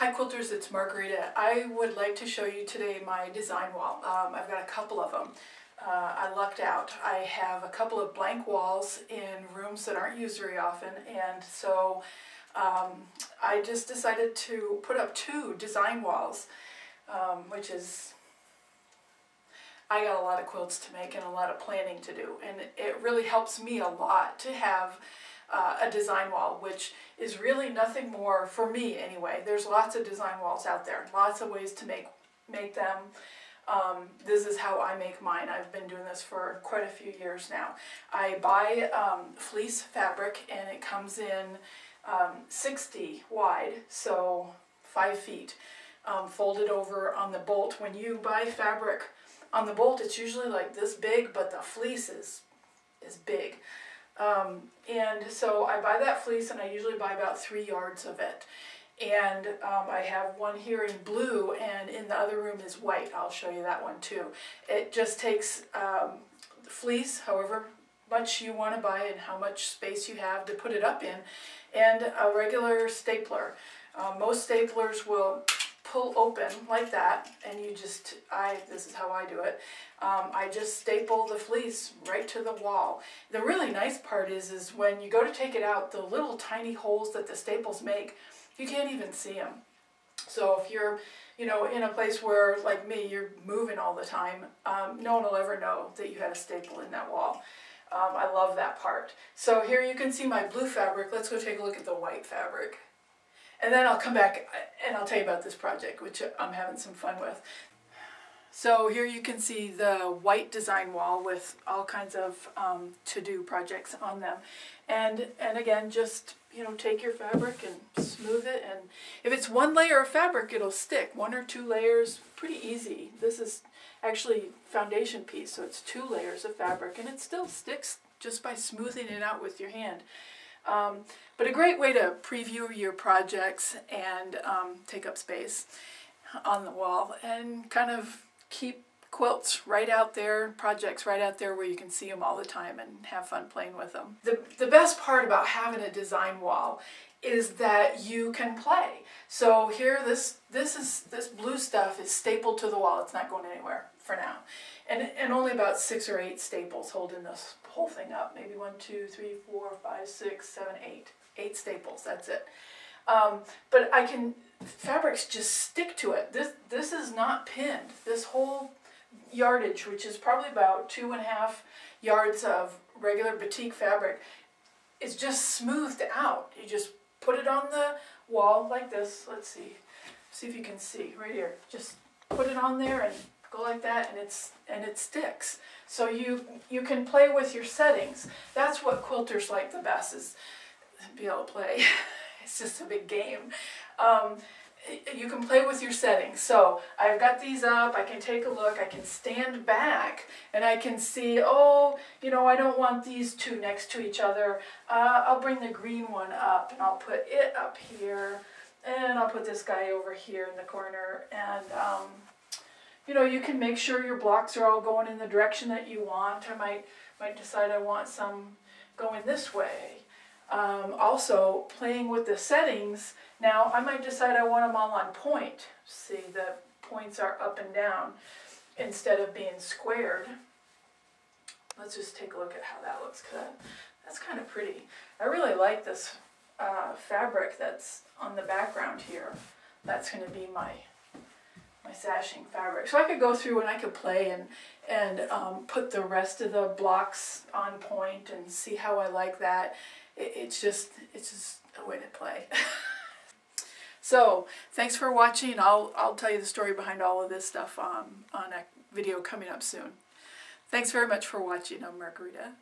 Hi Quilters, it's Margarita. I would like to show you today my design wall. I've got a couple of them. I lucked out. I have a couple of blank walls in rooms that aren't used very often, and so I just decided to put up two design walls, which is, I got a lot of quilts to make and a lot of planning to do, and it really helps me a lot to have a design wall, which is really nothing more, for me anyway. There's lots of design walls out there, lots of ways to make them. This is how I make mine. I've been doing this for quite a few years now. I buy fleece fabric, and it comes in 60 wide, so 5 feet, folded over on the bolt. When you buy fabric on the bolt, it's usually like this big, but the fleece is big. And so I buy that fleece, and I usually buy about 3 yards of it. And I have one here in blue, and in the other room is white. I'll show you that one too. It just takes fleece, however much you want to buy and how much space you have to put it up in, and a regular stapler. Most staplers will pull open like that, and you just, this is how I do it. I just staple the fleece right to the wall. The really nice part is when you go to take it out, the little tiny holes that the staples make, you can't even see them. So if you're, in a place where, like me, you're moving all the time, no one will ever know that you had a staple in that wall. I love that part. So here you can see my blue fabric. Let's go take a look at the white fabric. And then I'll come back and I'll tell you about this project, which I'm having some fun with. So here you can see the white design wall with all kinds of to-do projects on them. And again, just, take your fabric and smooth it. And if it's one layer of fabric, it'll stick. 1 or 2 layers, pretty easy. This is actually foundation piece, so it's 2 layers of fabric, and it still sticks just by smoothing it out with your hand. But a great way to preview your projects and take up space on the wall, and kind of keep quilts right out there, projects right out there where you can see them all the time and have fun playing with them. The best part about having a design wall is that you can play. So here, this blue stuff is stapled to the wall. It's not going anywhere for now. And only about 6 or 8 staples holding this whole thing up. Maybe 1, 2, 3, 4, 5, 6, 7, 8. 8 staples, that's it. But fabrics just stick to it. This is not pinned. This whole yardage, which is probably about 2.5 yards of regular batik fabric, is just smoothed out. You just put it on the wall like this. Let's see if you can see right here. Just put it on there and go like that, and it sticks. So you can play with your settings. That's what quilters like the best, is be able to play. It's just a big game. You can play with your settings. So I've got these up, I can take a look, I can stand back, and I can see, I don't want these two next to each other. I'll bring the green one up, and I'll put it up here, and I'll put this guy over here in the corner, and you can make sure your blocks are all going in the direction that you want. I might decide I want some going this way. Also, playing with the settings, now I might decide I want them all on point. See, the points are up and down instead of being squared. Let's just take a look at how that looks, because that's kind of pretty. I really like this fabric that's on the background here. That's going to be my sashing fabric. So I could go through and I could play and put the rest of the blocks on point and see how I like that. It's just a way to play. So thanks for watching. I'll tell you the story behind all of this stuff on a video coming up soon. Thanks very much for watching. I'm Margarita.